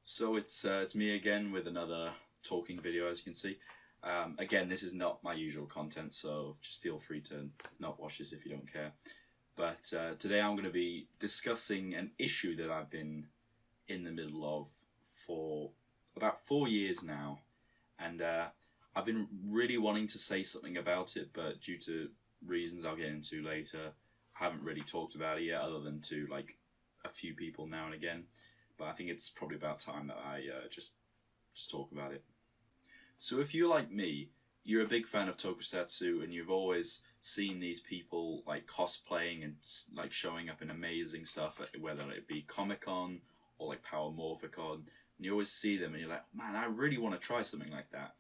So it's me again with another talking video, as you can see. Again, this is not my usual content, so just feel free to not watch this if you don't care. But today I'm going to be discussing an issue that I've been in the middle of for about 4 years now. And I've been really wanting to say something about it, but due to reasons I'll get into later, I haven't really talked about it yet, other than to like a few people now and again. But I think it's probably about time that I just talk about it. So if you're like me, you're a big fan of Tokusatsu, and you've always seen these people like cosplaying and like showing up in amazing stuff, whether it be Comic-Con or like Power Morphicon, and you always see them and you're like, man, I really want to try something like that.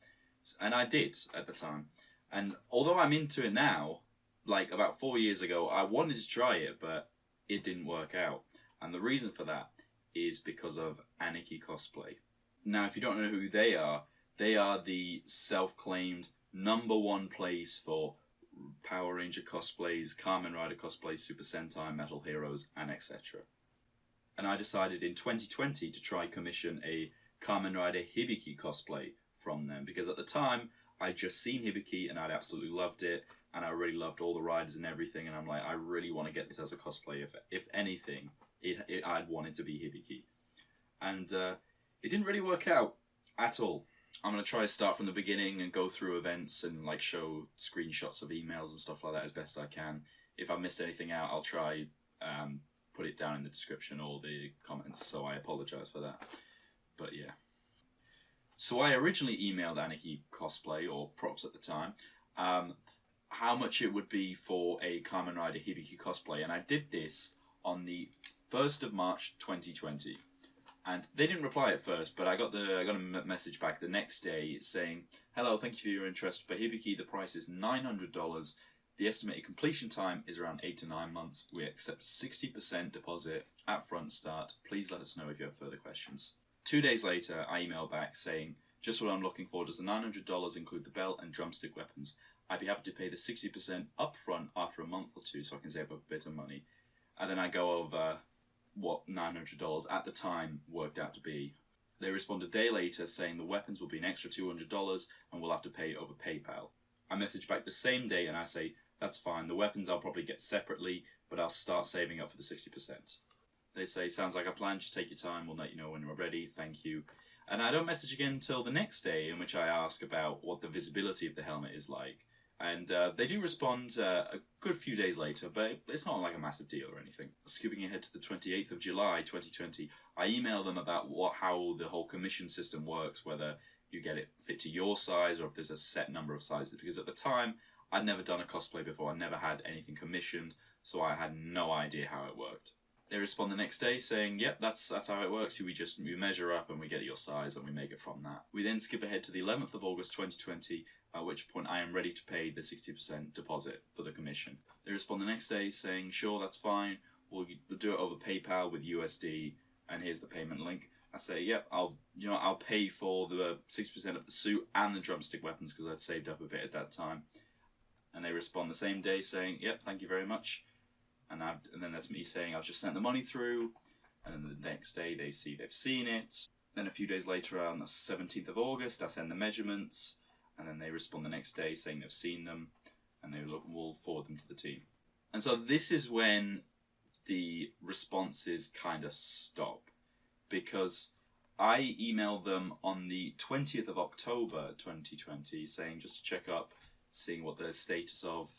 And I did at the time. And although I'm into it now, like about 4 years ago, I wanted to try it, but it didn't work out. And the reason for that is because of Aniki Cosplay. Now, if you don't know who they are the self-claimed #1 place for Power Ranger cosplays, Kamen Rider cosplays, Super Sentai, Metal Heroes, and etc. And I decided in 2020 to try commission a Kamen Rider Hibiki cosplay from them, because at the time I'd just seen Hibiki and I'd absolutely loved it, and I really loved all the riders and everything, and I'm like, I really want to get this as a cosplay. If anything, I'd want it to be Hibiki. And it didn't really work out at all. I'm going to try to start from the beginning and go through events and like show screenshots of emails and stuff like that as best I can. If I missed anything out, I'll try put it down in the description or the comments, so I apologise for that. But yeah. So I originally emailed Aniki Cosplay, or Props at the time, how much it would be for a Kamen Rider Hibiki cosplay, and I did this on the 1st of March 2020. And they didn't reply at first, but I got a message back the next day saying, "Hello, thank you for your interest. For Hibiki, the price is $900. The estimated completion time is around 8 to 9 months. We accept 60% deposit at front start. Please let us know if you have further questions." 2 days later, I emailed back saying, "Just what I'm looking for. Does the $900 include the belt and drumstick weapons? I'd be happy to pay the 60% up front after a month or two so I can save up a bit of money." And then I go over what $900 at the time worked out to be. They respond a day later saying the weapons will be an extra $200 and we'll have to pay over PayPal. I message back the same day and I say, "That's fine, the weapons I'll probably get separately, but I'll start saving up for the 60%. They say, "Sounds like a plan, just take your time, we'll let you know when we're ready, thank you." And I don't message again until the next day, in which I ask about what the visibility of the helmet is like. And they do respond a good few days later, but it's not like a massive deal or anything. Skipping ahead to the 28th of July 2020, I email them about how the whole commission system works, whether you get it fit to your size or if there's a set number of sizes. Because at the time, I'd never done a cosplay before, I never had anything commissioned, so I had no idea how it worked. They respond the next day saying, "Yep, that's how it works. We measure up and we get your size and we make it from that." We then skip ahead to the 11th of August 2020, at which point I am ready to pay the 60% deposit for the commission. They respond the next day saying, "Sure, that's fine. We'll do it over PayPal with USD, and here's the payment link." I say, "Yep, I'll pay for the 60% of the suit and the drumstick weapons because I'd saved up a bit at that time." And they respond the same day saying, "Yep, thank you very much." And then that's me saying I've just sent the money through, and then the next day they've seen it. Then a few days later, on the 17th of August, I send the measurements, and then they respond the next day saying they've seen them, and we'll forward them to the team. And so this is when the responses kind of stop, because I emailed them on the 20th of October 2020 saying just to check up, seeing what the status of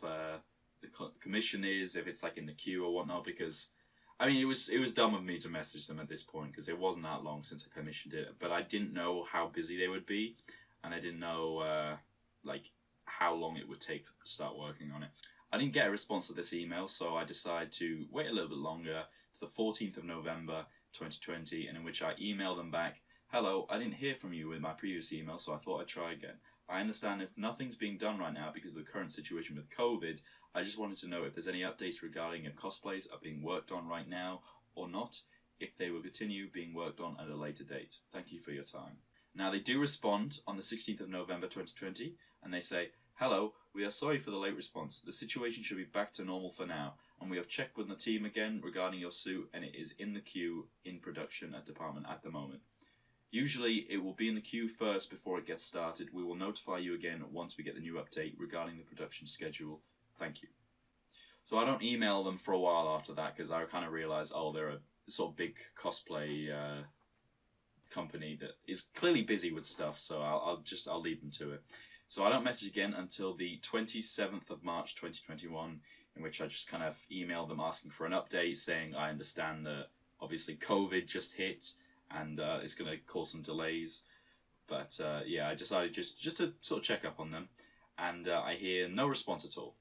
the commission is, if it's like in the queue or whatnot, because I mean it was dumb of me to message them at this point because it wasn't that long since I commissioned it, but I didn't know how busy they would be, and I didn't know like how long it would take to start working on it. I didn't get a response to this email, so I decided to wait a little bit longer to the 14th of November 2020, and in which I emailed them back, "Hello, I didn't hear from you with my previous email, so I thought I'd try again. I understand if nothing's being done right now because of the current situation with COVID, I just wanted to know if there's any updates regarding if cosplays are being worked on right now or not, if they will continue being worked on at a later date. Thank you for your time." Now they do respond on the 16th of November 2020, and they say, "Hello, we are sorry for the late response. The situation should be back to normal for now, and we have checked with the team again regarding your suit, and it is in the queue in production at department at the moment. Usually it will be in the queue first before it gets started. We will notify you again once we get the new update regarding the production schedule. Thank you. So I don't email them for a while after that because I kind of realised, oh, they're a sort of big cosplay company that is clearly busy with stuff, so I'll leave them to it. So I don't message again until the 27th of March 2021, in which I just kind of emailed them asking for an update, saying I understand that obviously COVID just hit and it's going to cause some delays. But yeah, I decided just to sort of check up on them, and I hear no response at all.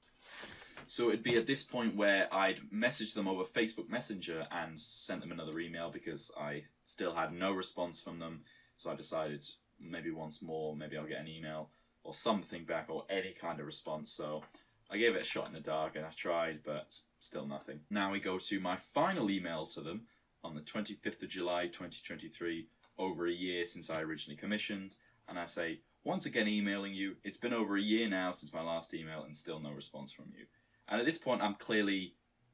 So it'd be at this point where I'd message them over Facebook Messenger and sent them another email because I still had no response from them. So I decided maybe once more, maybe I'll get an email or something back or any kind of response. So I gave it a shot in the dark and I tried, but still nothing. Now we go to my final email to them on the 25th of July 2023, over a year since I originally commissioned. And I say, once again emailing you, it's been over a year now since my last email and still no response from you. And at this point, I'm clearly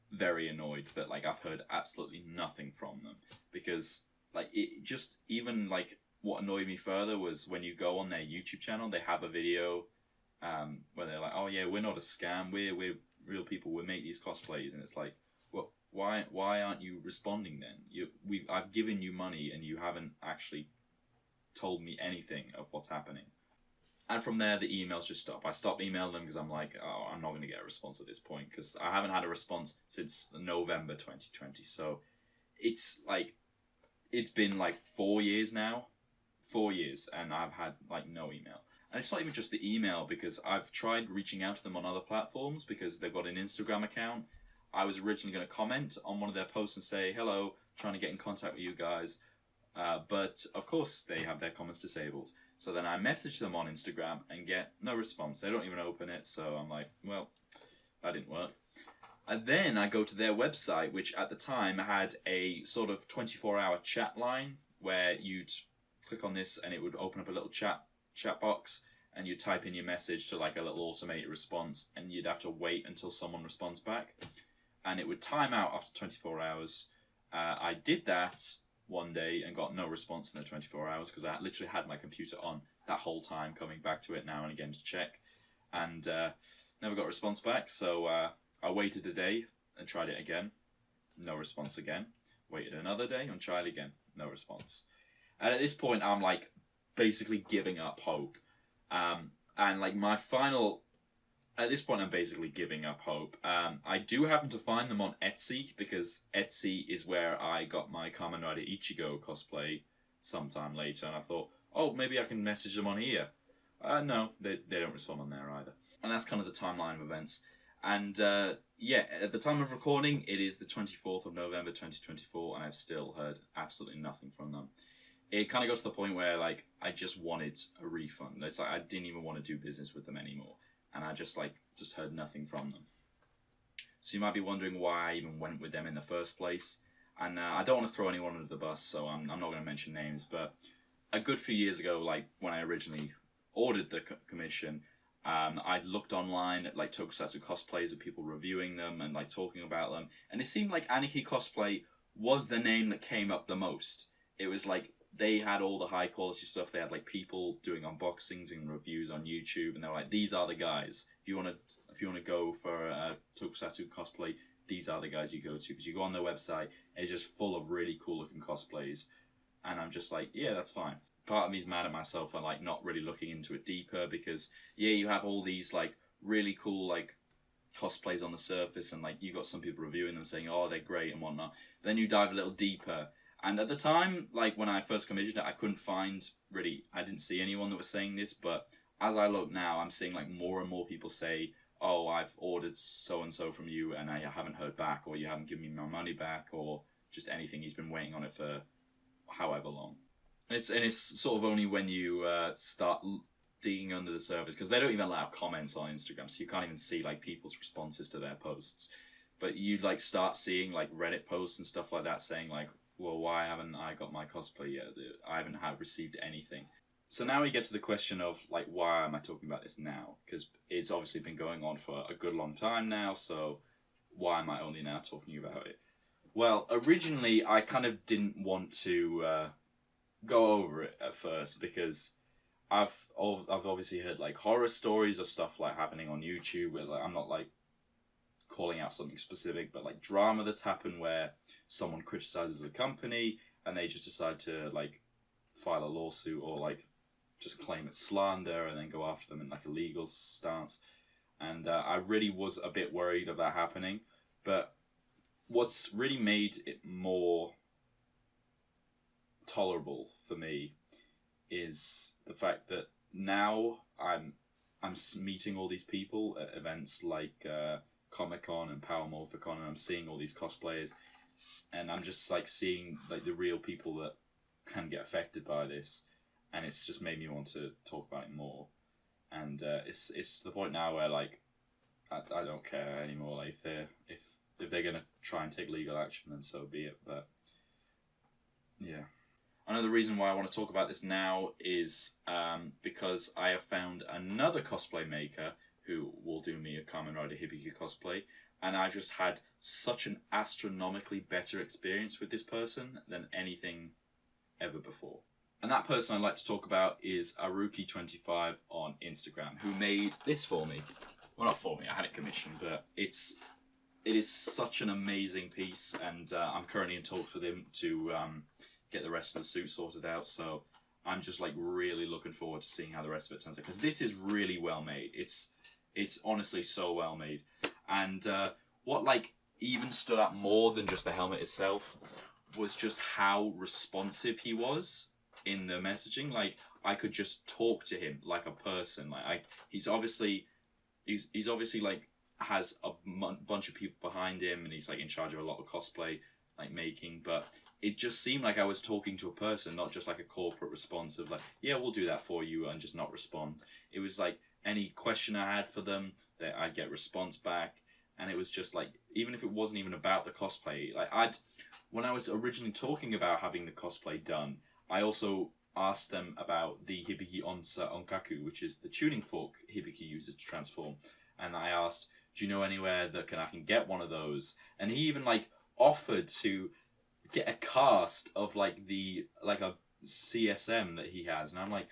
very annoyed that like I've heard absolutely nothing from them, because like it just even like what annoyed me further was when you go on their YouTube channel, they have a video where they're like, "Oh yeah, we're not a scam. We're real people. We make these cosplays," and it's like, well, why aren't you responding then? I've given you money and you haven't actually told me anything of what's happening. And from there, the emails just stop. I stopped emailing them because I'm like, oh, I'm not going to get a response at this point because I haven't had a response since November 2020. So it's like, it's been like 4 years now. 4 years, and I've had like no email. And it's not even just the email, because I've tried reaching out to them on other platforms because they've got an Instagram account. I was originally going to comment on one of their posts and say, hello, trying to get in contact with you guys. But of course they have their comments disabled. So then I message them on Instagram and get no response. They don't even open it. So I'm like, well, that didn't work. And then I go to their website, which at the time had a sort of 24-hour chat line where you'd click on this and it would open up a little chat box, and you'd type in your message to like a little automated response, and you'd have to wait until someone responds back. And it would time out after 24 hours. I did that one day and got no response in the 24 hours because I literally had my computer on that whole time, coming back to it now and again to check, and never got a response back. So I waited a day and tried it again, no response again. Waited another day and tried again, no response. And at this point, I'm like basically giving up hope. And like my final, at this point, I'm basically giving up hope. I do happen to find them on Etsy, because Etsy is where I got my Kamen Rider Ichigo cosplay sometime later. And I thought, oh, maybe I can message them on here. No, they don't respond on there either. And that's kind of the timeline of events. And yeah, at the time of recording, it is the 24th of November 2024, and I've still heard absolutely nothing from them. It kind of got to the point where like I just wanted a refund. It's like I didn't even want to do business with them anymore. And I just heard nothing from them. So you might be wondering why I even went with them in the first place. And I don't want to throw anyone under the bus, so I'm not going to mention names. But a good few years ago, like when I originally ordered the commission, I looked online at like Tokusatsu cosplays of people reviewing them and like talking about them. And it seemed like Aniki Cosplay was the name that came up the most. It was like they had all the high quality stuff. They had like people doing unboxings and reviews on YouTube, and they're like, these are the guys. If you want to go for a Tokusatsu cosplay, these are the guys you go to, because you go on their website and it's just full of really cool looking cosplays. And I'm just like, yeah, that's fine. Part of me is mad at myself for like not really looking into it deeper, because yeah, you have all these like really cool like cosplays on the surface, and like you got some people reviewing them saying, oh, they're great and whatnot. Then you dive a little deeper. And at the time, like when I first commissioned it, I couldn't find really, I didn't see anyone that was saying this, but as I look now, I'm seeing like more and more people say, oh, I've ordered so-and-so from you and I haven't heard back, or you haven't given me my money back, or just anything. He's been waiting on it for however long. And it's sort of only when you start digging under the surface, because they don't even allow comments on Instagram, so you can't even see like people's responses to their posts. But you like start seeing like Reddit posts and stuff like that saying like, well, why haven't I got my cosplay yet? I haven't received anything. So now we get to the question of like, why am I talking about this now? Because it's obviously been going on for a good long time now, so why am I only now talking about it? Well, originally I kind of didn't want to go over it at first because I've obviously heard like horror stories of stuff like happening on YouTube where like I'm not like calling out something specific, but like drama that's happened where someone criticizes a company and they just decide to like file a lawsuit or like just claim it's slander and then go after them in like a legal stance. And I really was a bit worried of that happening. But what's really made it more tolerable for me is the fact that now I'm meeting all these people at events like Comic-Con and Power Morphicon, and I'm seeing all these cosplayers, and I'm just like seeing like the real people that can get affected by this, and it's just made me want to talk about it more. And it's to the point now where like I don't care anymore. Like if they're gonna try and take legal action, then so be it. But yeah. Another reason why I want to talk about this now is because I have found another cosplay maker who will do me a Kamen Rider Hibiki cosplay, and I've just had such an astronomically better experience with this person than anything ever before. And that person I'd like to talk about is Aruki25 on Instagram, who made this for me. Well, not for me, I had it commissioned, but it is such an amazing piece, and I'm currently in talks with him to get the rest of the suit sorted out, so I'm just like really looking forward to seeing how the rest of it turns out, because this is really well made. It's honestly so well made. And what like even stood out more than just the helmet itself was just how responsive he was in the messaging. Like I could just talk to him like a person. Like he's obviously like has a bunch of people behind him, and he's like in charge of a lot of cosplay like making, but it just seemed like I was talking to a person, not just like a corporate response of like, yeah, we'll do that for you, and just not respond. It was like any question I had for them, that I'd get response back, and it was just like, even if it wasn't even about the cosplay, like when I was originally talking about having the cosplay done, I also asked them about the Hibiki Onsa Onkaku, which is the tuning fork Hibiki uses to transform, and I asked, do you know anywhere that I can get one of those? And he even like offered to get a cast of like a CSM that he has, and I'm like,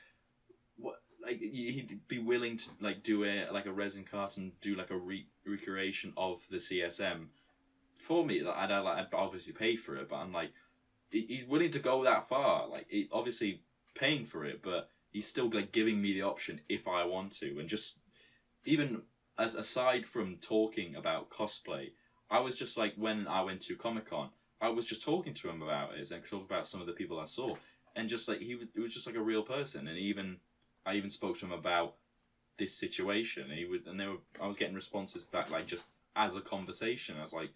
what? Like he'd be willing to like do a resin cast and do like a recreation of the CSM for me. Like, I'd obviously pay for it, but I'm like, he's willing to go that far. Like obviously paying for it, but he's still like giving me the option if I want to. And just even as aside from talking about cosplay, I was just like, when I went to Comic-Con, I was just talking to him about it and talking about some of the people I saw, and just like it was just like a real person. And I even spoke to him about this situation. And I was getting responses back like just as a conversation. I was like,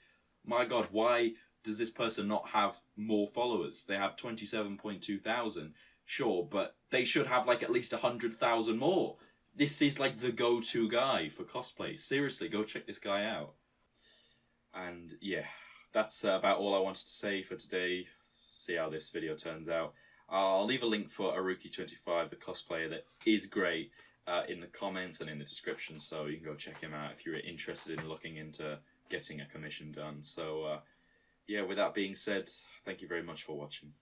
my God, why does this person not have more followers? They have 27.2 thousand, sure, but they should have like at least 100,000 more. This is like the go-to guy for cosplay. Seriously, go check this guy out. And yeah, that's about all I wanted to say for today. See how this video turns out. I'll leave a link for Aruki25, the cosplayer that is great, in the comments and in the description, so you can go check him out if you're interested in looking into getting a commission done. So yeah, with that being said, thank you very much for watching.